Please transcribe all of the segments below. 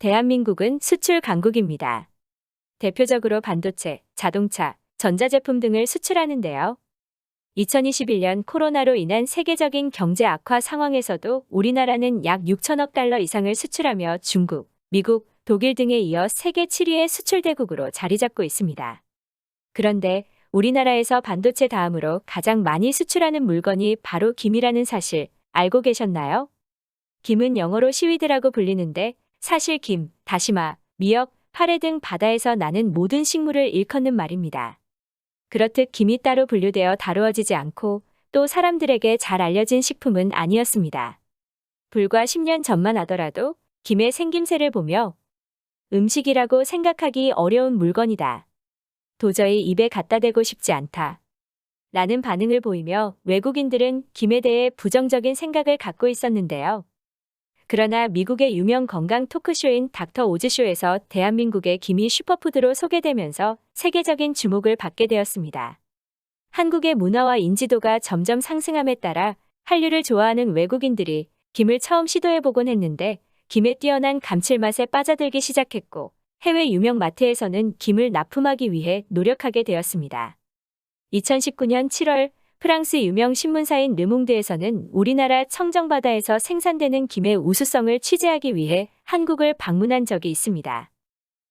대한민국은 수출 강국입니다. 대표적으로 반도체, 자동차, 전자제품 등을 수출하는데요. 2021년 코로나로 인한 세계적인 경제 악화 상황에서도 우리나라는 약 6천억 달러 이상을 수출하며 중국, 미국, 독일 등에 이어 세계 7위의 수출대국으로 자리 잡고 있습니다. 그런데 우리나라에서 반도체 다음으로 가장 많이 수출하는 물건이 바로 김이라는 사실 알고 계셨나요? 김은 영어로 시위드라고 불리는데 사실 김, 다시마, 미역, 파래 등 바다에서 나는 모든 식물을 일컫는 말입니다. 그렇듯 김이 따로 분류되어 다루어지지 않고 또 사람들에게 잘 알려진 식품은 아니었습니다. 불과 10년 전만 하더라도 김의 생김새를 보며 음식이라고 생각하기 어려운 물건이다. 도저히 입에 갖다 대고 싶지 않다. 라는 반응을 보이며 외국인들은 김에 대해 부정적인 생각을 갖고 있었는데요. 그러나 미국의 유명 건강 토크쇼인 닥터 오즈쇼에서 대한민국의 김이 슈퍼푸드로 소개되면서 세계적인 주목을 받게 되었습니다. 한국의 문화와 인지도가 점점 상승함에 따라 한류를 좋아하는 외국인들이 김을 처음 시도해보곤 했는데 김의 뛰어난 감칠맛에 빠져들기 시작했고 해외 유명 마트에서는 김을 납품하기 위해 노력하게 되었습니다. 2019년 7월 프랑스 유명 신문사인 르몽드에서는 우리나라 청정바다에서 생산되는 김의 우수성을 취재하기 위해 한국을 방문한 적이 있습니다.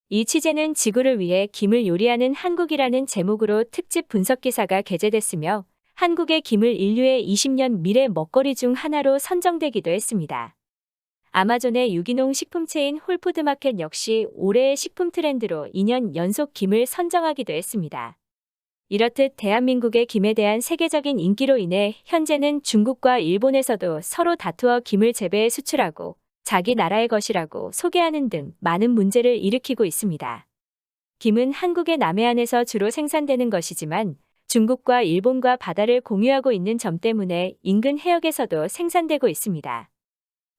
이 취재는 지구를 위해 김을 요리하는 한국이라는 제목으로 특집 분석 기사가 게재됐으며 한국의 김을 인류의 20년 미래 먹거리 중 하나로 선정되기도 했습니다. 아마존의 유기농 식품체인 홀푸드마켓 역시 올해의 식품 트렌드로 2년 연속 김을 선정하기도 했습니다. 이렇듯 대한민국의 김에 대한 세계적인 인기로 인해 현재는 중국과 일본에서도 서로 다투어 김을 재배해 수출하고 자기 나라의 것이라고 소개하는 등 많은 문제를 일으키고 있습니다. 김은 한국의 남해안에서 주로 생산되는 것이지만 중국과 일본과 바다를 공유하고 있는 점 때문에 인근 해역에서도 생산되고 있습니다.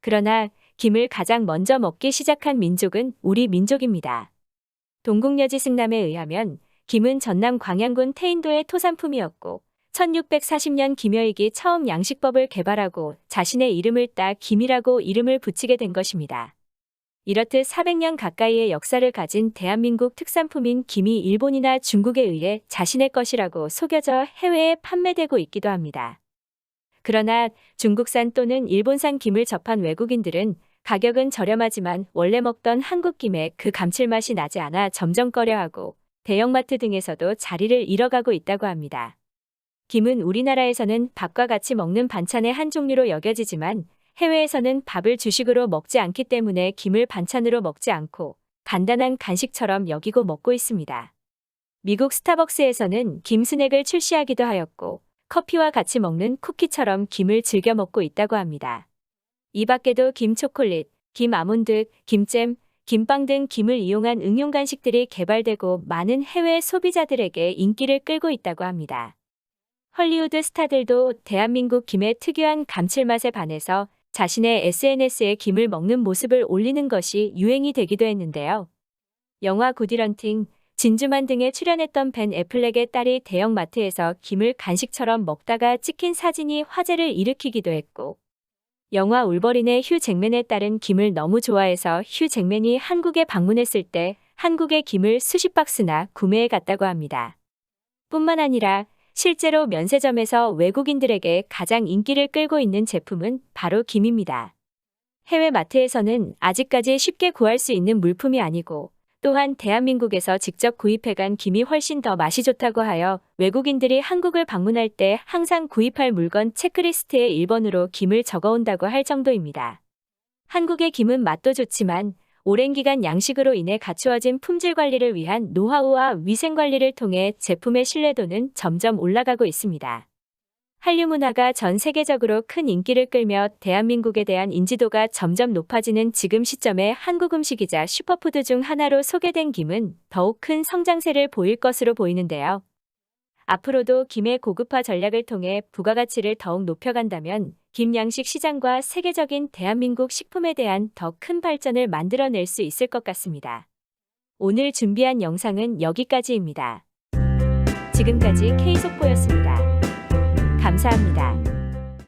그러나 김을 가장 먼저 먹기 시작한 민족은 우리 민족입니다. 동국여지 승남에 의하면 김은 전남 광양군 태인도의 토산품이었고 1640년 김여익이 처음 양식법을 개발하고 자신의 이름을 따 김이라고 이름을 붙이게 된 것입니다. 이렇듯 400년 가까이의 역사를 가진 대한민국 특산품인 김이 일본이나 중국에 의해 자신의 것이라고 속여져 해외에 판매되고 있기도 합니다. 그러나 중국산 또는 일본산 김을 접한 외국인들은 가격은 저렴하지만 원래 먹던 한국 김에 그 감칠맛이 나지 않아 점점 꺼려하고 대형마트 등에서도 자리를 잃어가고 있다고 합니다. 김은 우리나라에서는 밥과 같이 먹는 반찬의 한 종류로 여겨지지만 해외에서는 밥을 주식으로 먹지 않기 때문에 김을 반찬으로 먹지 않고 간단한 간식처럼 여기고 먹고 있습니다. 미국 스타벅스에서는 김 스낵을 출시하기도 하였고 커피와 같이 먹는 쿠키처럼 김을 즐겨 먹고 있다고 합니다. 이 밖에도 김 초콜릿, 김 아몬드, 김잼, 김빵 등 김을 이용한 응용 간식들이 개발되고 많은 해외 소비자들에게 인기를 끌고 있다고 합니다. 헐리우드 스타들도 대한민국 김의 특유한 감칠맛에 반해서 자신의 SNS에 김을 먹는 모습을 올리는 것이 유행이 되기도 했는데요. 영화 굿이런팅, 진주만 등에 출연했던 벤 애플렉의 딸이 대형마트에서 김을 간식처럼 먹다가 찍힌 사진이 화제를 일으키기도 했고 영화 울버린의 휴 잭맨의 딸은 김을 너무 좋아해서 휴 잭맨이 한국에 방문했을 때 한국의 김을 수십 박스나 구매해 갔다고 합니다. 뿐만 아니라 실제로 면세점에서 외국인들에게 가장 인기를 끌고 있는 제품은 바로 김입니다. 해외 마트에서는 아직까지 쉽게 구할 수 있는 물품이 아니고 또한 대한민국에서 직접 구입해간 김이 훨씬 더 맛이 좋다고 하여 외국인들이 한국을 방문할 때 항상 구입할 물건 체크리스트에 1번으로 김을 적어온다고 할 정도입니다. 한국의 김은 맛도 좋지만 오랜 기간 양식으로 인해 갖추어진 품질 관리를 위한 노하우와 위생 관리를 통해 제품의 신뢰도는 점점 올라가고 있습니다. 한류 문화가 전 세계적으로 큰 인기를 끌며 대한민국에 대한 인지도가 점점 높아지는 지금 시점에 한국 음식이자 슈퍼푸드 중 하나로 소개된 김은 더욱 큰 성장세를 보일 것으로 보이는데요. 앞으로도 김의 고급화 전략을 통해 부가가치를 더욱 높여간다면 김 양식 시장과 세계적인 대한민국 식품에 대한 더 큰 발전을 만들어낼 수 있을 것 같습니다. 오늘 준비한 영상은 여기까지입니다. 지금까지 K속보였습니다. 감사합니다.